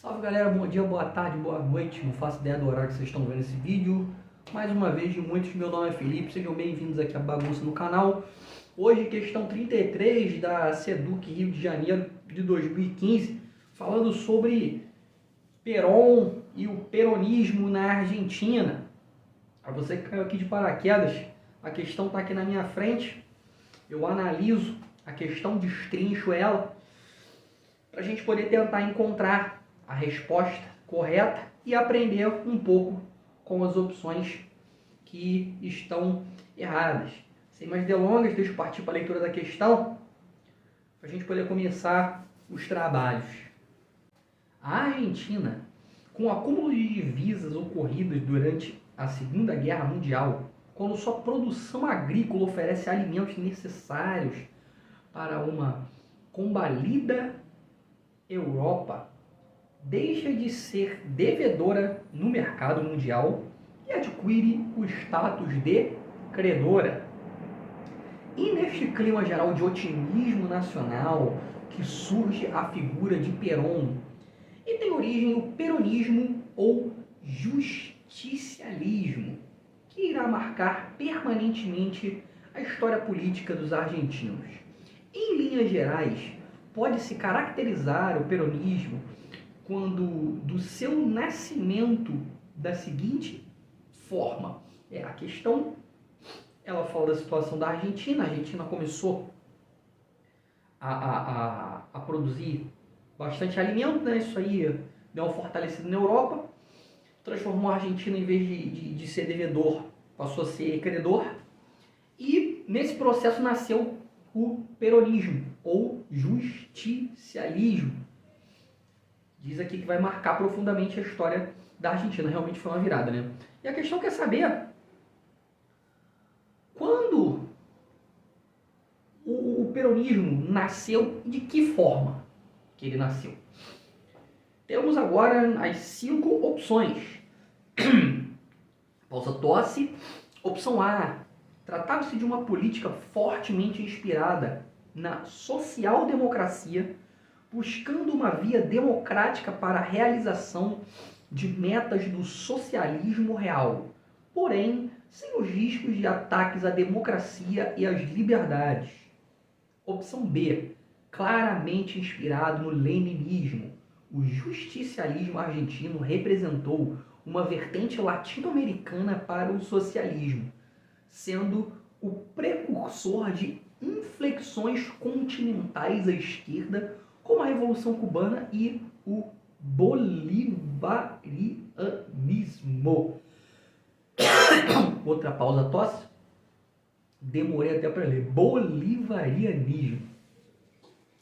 Salve galera, bom dia, boa tarde, boa noite, não faço ideia do horário que vocês estão vendo esse vídeo. Mais uma vez de muitos, meu nome é Felipe, sejam bem-vindos aqui à Bagunça no canal. Hoje questão 33 da SEDUC Rio de Janeiro de 2015, falando sobre Perón e o peronismo na Argentina. Para você que caiu aqui de paraquedas, a questão está aqui na minha frente, eu analiso a questão, destrincho ela, para a gente poder tentar encontrar a resposta correta e aprender um pouco com as opções que estão erradas. Sem mais delongas, deixa eu partir para a leitura da questão, para a gente poder começar os trabalhos. A Argentina, com o acúmulo de divisas ocorridas durante a Segunda Guerra Mundial, quando sua produção agrícola oferece alimentos necessários para uma combalida Europa, deixa de ser devedora no mercado mundial e adquire o status de credora. E neste clima geral de otimismo nacional que surge a figura de Perón e tem origem o peronismo ou justicialismo, que irá marcar permanentemente a história política dos argentinos. Em linhas gerais, pode-se caracterizar o peronismo quando do seu nascimento da seguinte forma. A questão, ela fala da situação da Argentina. A Argentina começou a produzir bastante alimento, né? Isso aí deu uma fortalecida na Europa, transformou a Argentina, em vez de ser devedor, passou a ser credor, e nesse processo nasceu o peronismo ou justicialismo. Diz aqui que vai marcar profundamente a história da Argentina. Realmente foi uma virada, né? E a questão quer saber quando o peronismo nasceu, de que forma que ele nasceu. Temos agora as 5 opções. Pausa tosse. Opção A. Tratava-se de uma política fortemente inspirada na social-democracia, buscando uma via democrática para a realização de metas do socialismo real, porém sem os riscos de ataques à democracia e às liberdades. Opção B. Claramente inspirado no leninismo, o justicialismo argentino representou uma vertente latino-americana para o socialismo, sendo o precursor de inflexões continentais à esquerda, como a Revolução Cubana e o bolivarianismo. Outra pausa tosse. Demorei até para ler. Bolivarianismo.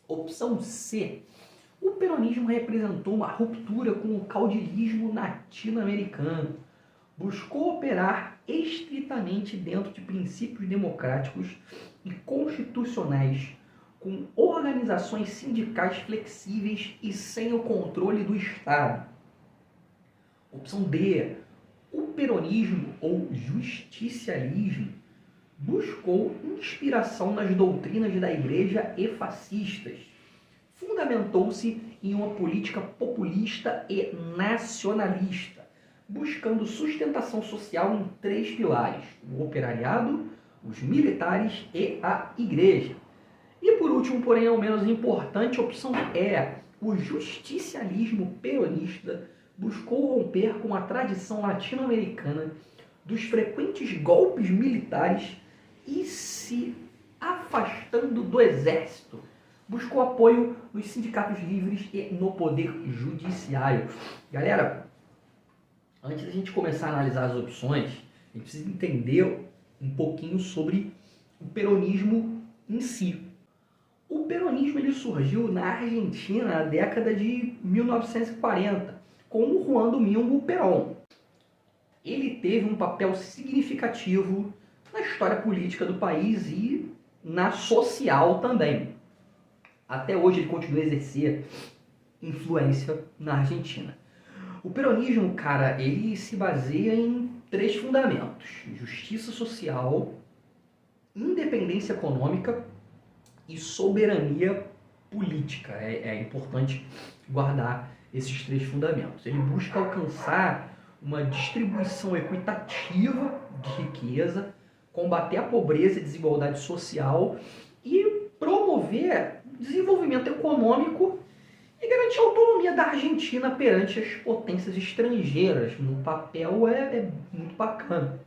Opção C. O peronismo representou uma ruptura com o caudilismo latino-americano. Buscou operar estritamente dentro de princípios democráticos e constitucionais, com organizações sindicais flexíveis e sem o controle do Estado. Opção D. O peronismo ou justicialismo buscou inspiração nas doutrinas da Igreja e fascistas. Fundamentou-se em uma política populista e nacionalista, buscando sustentação social em 3 pilares: o operariado, os militares e a Igreja. E por último, porém não menos importante, a opção E. O justicialismo peronista buscou romper com a tradição latino-americana dos frequentes golpes militares e se afastando do exército. Buscou apoio nos sindicatos livres e no poder judiciário. Galera, antes da gente começar a analisar as opções, a gente precisa entender um pouquinho sobre o peronismo em si. O peronismo ele surgiu na Argentina na década de 1940, com o Juan Domingo Perón. Ele teve um papel significativo na história política do país e na social também. Até hoje ele continua a exercer influência na Argentina. O peronismo, cara, ele se baseia em 3 fundamentos: justiça social, independência econômica e soberania política. É importante guardar esses três fundamentos. Ele busca alcançar uma distribuição equitativa de riqueza, combater a pobreza e desigualdade social e promover desenvolvimento econômico e garantir a autonomia da Argentina perante as potências estrangeiras. No papel é muito bacana.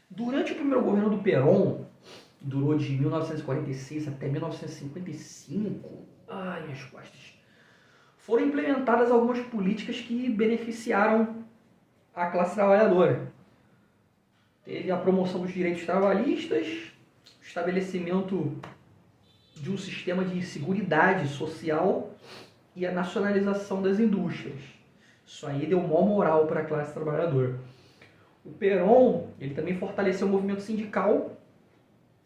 Durante o primeiro governo do Perón, durou de 1946 até 1955, ai, minhas costas, foram implementadas algumas políticas que beneficiaram a classe trabalhadora. Teve a promoção dos direitos trabalhistas, o estabelecimento de um sistema de seguridade social e a nacionalização das indústrias. Isso aí deu maior moral para a classe trabalhadora. O Perón, ele também fortaleceu o movimento sindical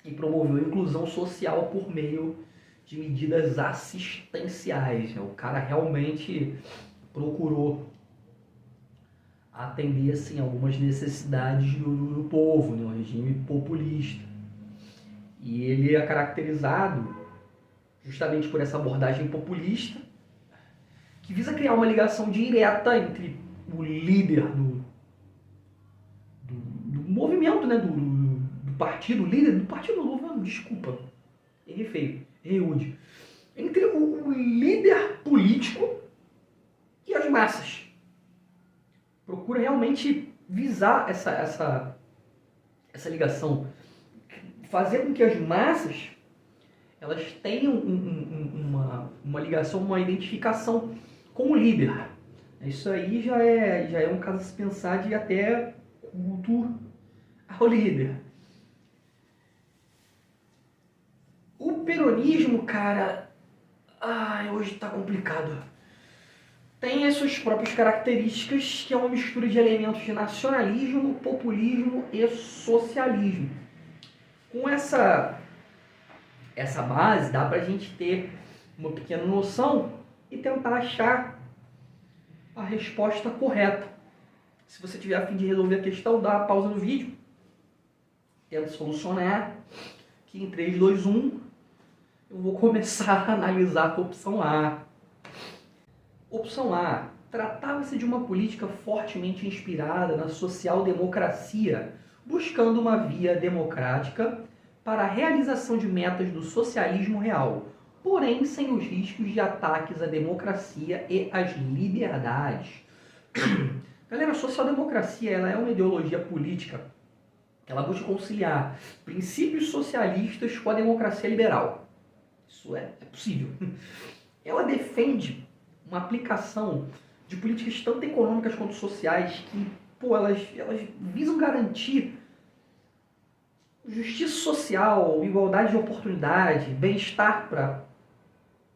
e promoveu a inclusão social por meio de medidas assistenciais. O cara realmente procurou atender assim, algumas necessidades do povo, né? Um regime populista. E ele é caracterizado justamente por essa abordagem populista, que visa criar uma ligação direta entre o líder do movimento, né? do partido, líder do partido novo, desculpa, errei feio, errei rude, entre o líder político e as massas. Procura realmente visar essa ligação, fazer com que as massas elas tenham uma ligação, uma identificação com o líder. Isso aí já é um caso a se pensar de até culto ao líder. O peronismo, cara, hoje tá complicado. Tem as suas próprias características, que é uma mistura de elementos de nacionalismo, populismo e socialismo. Com essa base, dá pra gente ter uma pequena noção e tentar achar a resposta correta. Se você tiver a fim de resolver a questão, dá uma pausa no vídeo, tenta solucionar, que em 3, 2, 1, eu vou começar a analisar a opção A. Opção A. Tratava-se de uma política fortemente inspirada na social-democracia, buscando uma via democrática para a realização de metas do socialismo real, porém sem os riscos de ataques à democracia e às liberdades. Galera, a social-democracia ela é uma ideologia política que ela busca conciliar princípios socialistas com a democracia liberal. Isso é possível. Ela defende uma aplicação de políticas tanto econômicas quanto sociais que, elas visam garantir justiça social, igualdade de oportunidade, bem-estar para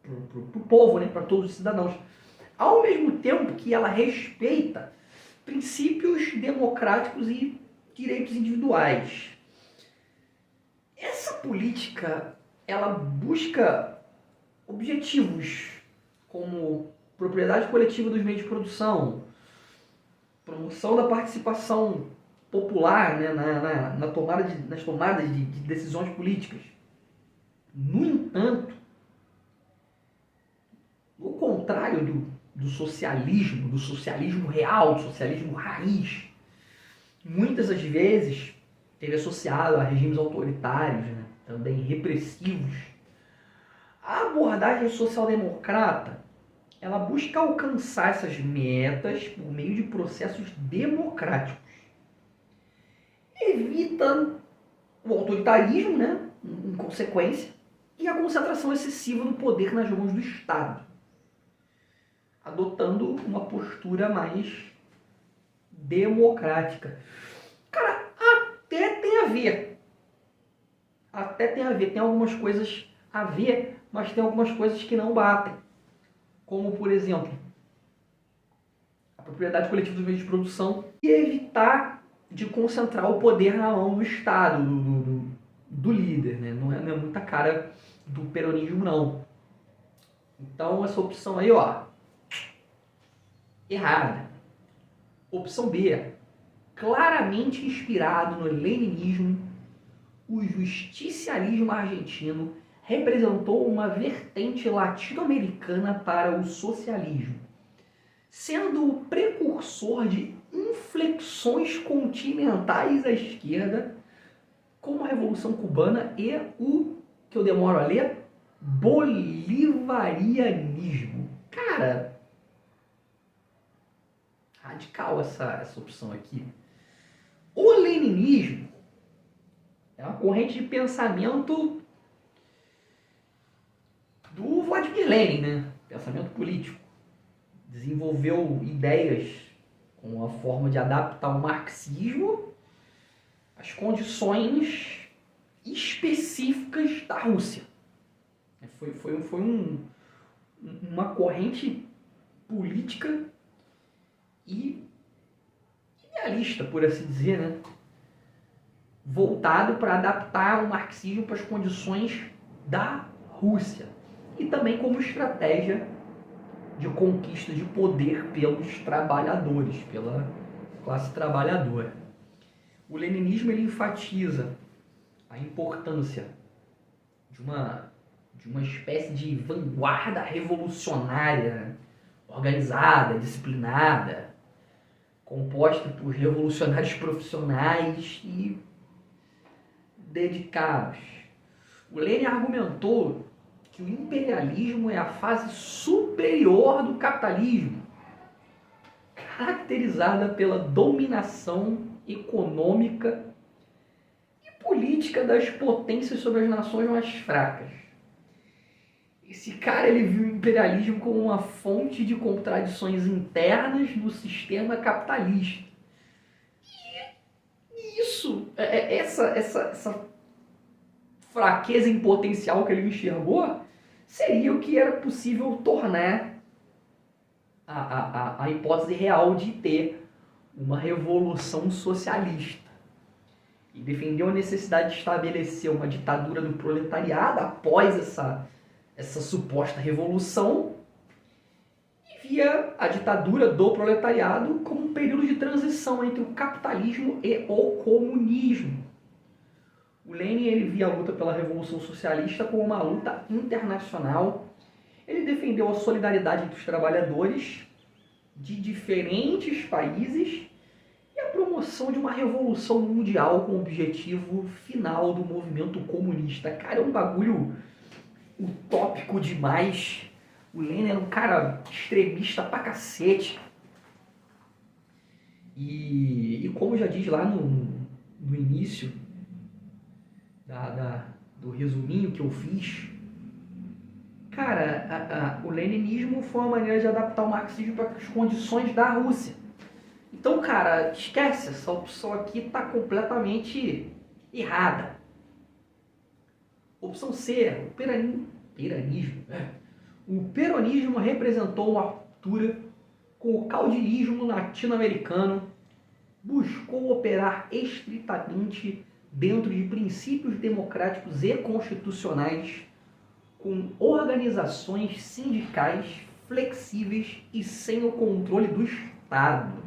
o povo, né, para todos os cidadãos. Ao mesmo tempo que ela respeita princípios democráticos e direitos individuais. Essa política, ela busca objetivos como propriedade coletiva dos meios de produção, promoção da participação popular, né, nas tomadas de decisões políticas. No entanto, o contrário do socialismo real, do socialismo raiz, muitas das vezes teve associado a regimes autoritários, né, também repressivos. A abordagem social-democrata, ela busca alcançar essas metas por meio de processos democráticos. Evita o autoritarismo, né, em consequência, e a concentração excessiva do poder nas mãos do Estado, adotando uma postura mais democrática. Cara, até tem a ver. Tem algumas coisas a ver, mas tem algumas coisas que não batem. Como, por exemplo, a propriedade coletiva dos meios de produção e evitar de concentrar o poder na mão do Estado, do líder, né? Não é muita cara do peronismo, não. Então, essa opção aí, errada. Opção B. Claramente inspirado no leninismo, o justicialismo argentino representou uma vertente latino-americana para o socialismo. sendo o precursor de inflexões continentais à esquerda, como a Revolução Cubana e o que eu demoro a ler, bolivarianismo. Cara, radical essa opção aqui. O leninismo é uma corrente de pensamento do Vladimir Lenin, né? Pensamento político. Desenvolveu ideias com a forma de adaptar o marxismo às condições específicas da Rússia. Foi uma corrente política e idealista, por assim dizer, né? Voltado para adaptar o marxismo para as condições da Rússia e também como estratégia de conquista de poder pelos trabalhadores, pela classe trabalhadora. O leninismo ele enfatiza a importância de uma espécie de vanguarda revolucionária, organizada, disciplinada, composta por revolucionários profissionais e dedicados. O Lenin argumentou que o imperialismo é a fase superior do capitalismo, caracterizada pela dominação econômica e política das potências sobre as nações mais fracas. Esse cara ele viu o imperialismo como uma fonte de contradições internas no sistema capitalista. E isso, essa fraqueza em potencial que ele enxergou, seria o que era possível tornar a hipótese real de ter uma revolução socialista. E defendeu a necessidade de estabelecer uma ditadura do proletariado após essa suposta revolução, e via a ditadura do proletariado como um período de transição entre o capitalismo e o comunismo. O Lenin ele via a luta pela Revolução Socialista como uma luta internacional. Ele defendeu a solidariedade entre os trabalhadores de diferentes países e a promoção de uma revolução mundial com o objetivo final do movimento comunista. Cara, é um bagulho utópico demais. O Lenin era um cara extremista pra cacete. E como já diz lá no início do resuminho que eu fiz, cara, o leninismo foi uma maneira de adaptar o marxismo para as condições da Rússia. Então, cara, esquece, essa opção aqui tá completamente errada. Opção C, o peronismo. O peronismo representou uma ruptura com o caudilismo latino-americano, buscou operar estritamente dentro de princípios democráticos e constitucionais, com organizações sindicais flexíveis e sem o controle do Estado.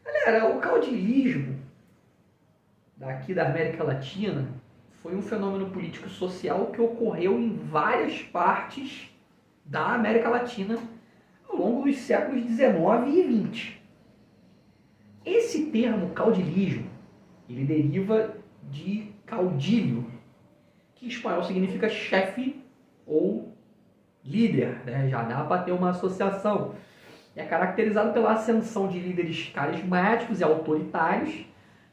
Galera, o caudilismo daqui da América Latina foi um fenômeno político-social que ocorreu em várias partes da América Latina ao longo dos séculos XIX e XX. Esse termo caudilismo, ele deriva de caudilho, que em espanhol significa chefe ou líder, né? Já dá para ter uma associação. É caracterizado pela ascensão de líderes carismáticos e autoritários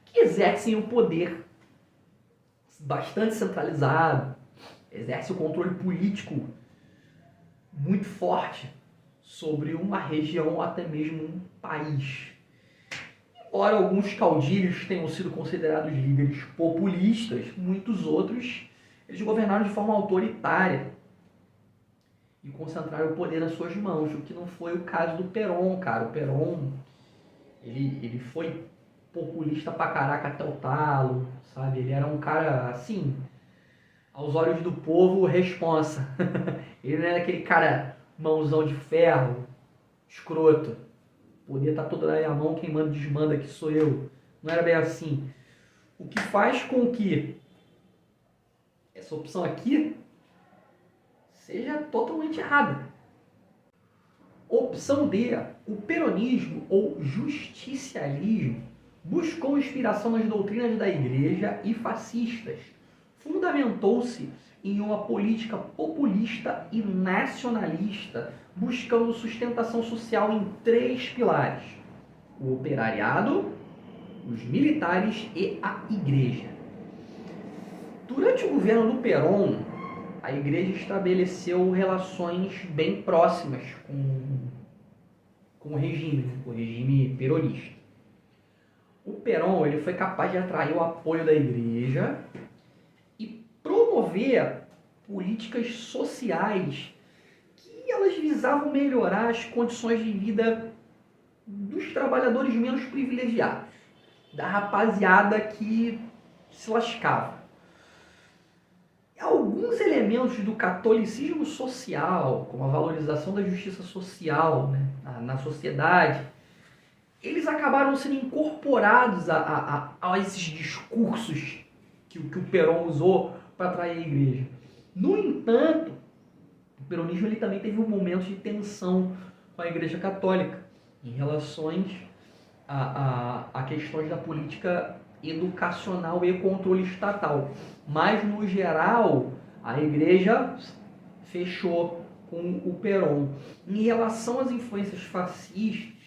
que exercem o poder bastante centralizado, exerce o controle político muito forte sobre uma região ou até mesmo um país. Embora alguns caudilhos tenham sido considerados líderes populistas, muitos outros eles governaram de forma autoritária e concentraram o poder nas suas mãos, o que não foi o caso do Perón, cara. O Perón, ele foi populista pra caraca até o talo, sabe? Ele era um cara, assim, aos olhos do povo, responsa. Ele não era aquele cara mãozão de ferro, escroto. O poder tá todo na minha mão, quem manda desmanda que sou eu. Não era bem assim. O que faz com que essa opção aqui seja totalmente errada. Opção D, o peronismo ou justicialismo buscou inspiração nas doutrinas da Igreja e fascistas. Fundamentou-se em uma política populista e nacionalista, buscando sustentação social em 3 pilares: o operariado, os militares e a Igreja. Durante o governo do Perón, a Igreja estabeleceu relações bem próximas com o regime peronista. O Perón ele foi capaz de atrair o apoio da Igreja e promover políticas sociais que elas visavam melhorar as condições de vida dos trabalhadores menos privilegiados, da rapaziada que se lascava. Alguns elementos do catolicismo social, como a valorização da justiça social, né, na sociedade, eles acabaram sendo incorporados a esses discursos que o Perón usou para atrair a Igreja. No entanto, o peronismo ele também teve um momento de tensão com a Igreja Católica em relações a questões da política educacional e controle estatal. Mas, no geral, a Igreja fechou com o Perón. Em relação às influências fascistas,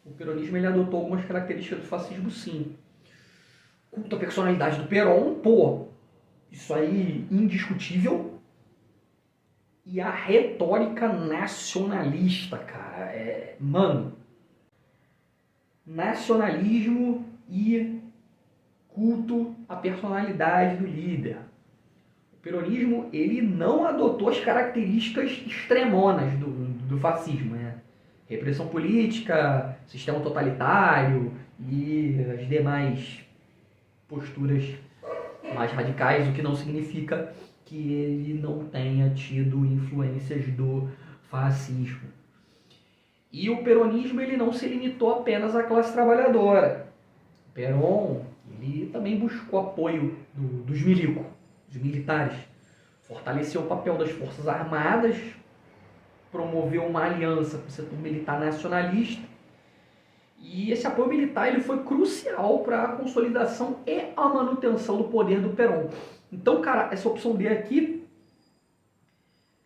o peronismo ele adotou algumas características do fascismo, sim. Culto à personalidade do Perón, pô, isso aí indiscutível. E a retórica nacionalista, cara, mano, nacionalismo e culto à personalidade do líder. O peronismo ele não adotou as características extremonas do fascismo, né? Repressão política, sistema totalitário e as demais posturas mais radicais, o que não significa que ele não tenha tido influências do fascismo. E o peronismo ele não se limitou apenas à classe trabalhadora. O Perón ele também buscou apoio dos milicos, dos militares, fortaleceu o papel das forças armadas, promoveu uma aliança com o setor militar nacionalista, e esse apoio militar ele foi crucial para a consolidação e a manutenção do poder do Perón. Então, cara, essa opção D aqui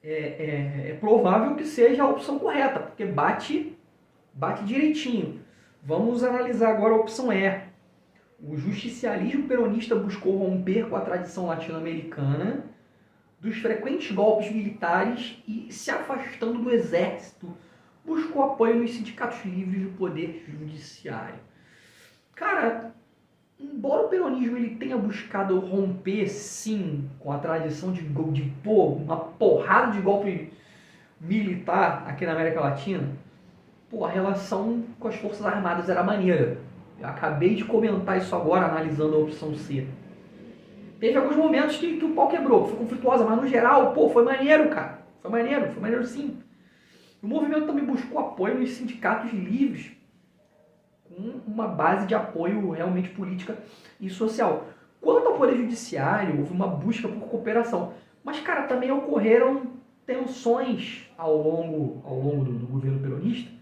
é provável que seja a opção correta, porque bate direitinho. Vamos analisar agora a opção E. O justicialismo peronista buscou romper com a tradição latino-americana dos frequentes golpes militares e, se afastando do exército, buscou apoio nos sindicatos livres do poder judiciário. Cara, embora o peronismo ele tenha buscado romper, sim, com a tradição de uma porrada de golpe militar aqui na América Latina, a relação com as Forças Armadas era maneira. Eu acabei de comentar isso agora, analisando a opção C. Teve alguns momentos que o pau quebrou, foi conflituosa, mas no geral, foi maneiro, cara. Foi maneiro sim. O movimento também buscou apoio nos sindicatos livres, com uma base de apoio realmente política e social. Quanto ao poder judiciário, houve uma busca por cooperação. Mas, cara, também ocorreram tensões ao longo do governo peronista,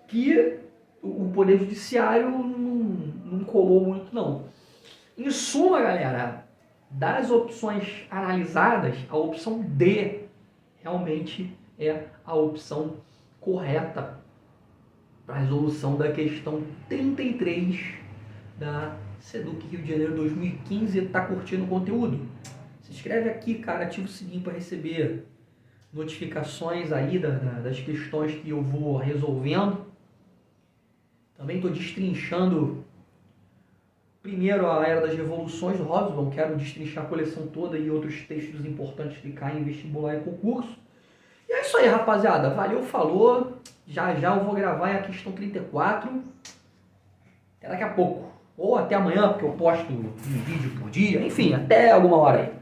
que o poder judiciário não colou muito, não. Em suma, galera, das opções analisadas, a opção D realmente é a opção correta para a resolução da questão 33 da SEDUC Rio de Janeiro 2015. Tá curtindo o conteúdo? Se inscreve aqui, cara, ativa o sininho para receber notificações aí das questões que eu vou resolvendo. Também estou destrinchando primeiro a Era das Revoluções do Hobsbawm, quero destrinchar a coleção toda e outros textos importantes que caem em vestibular e concurso. E é isso aí, rapaziada. Valeu, falou. Já eu vou gravar a questão 34. Até daqui a pouco. Ou até amanhã, porque eu posto um vídeo por dia. Enfim, até alguma hora aí.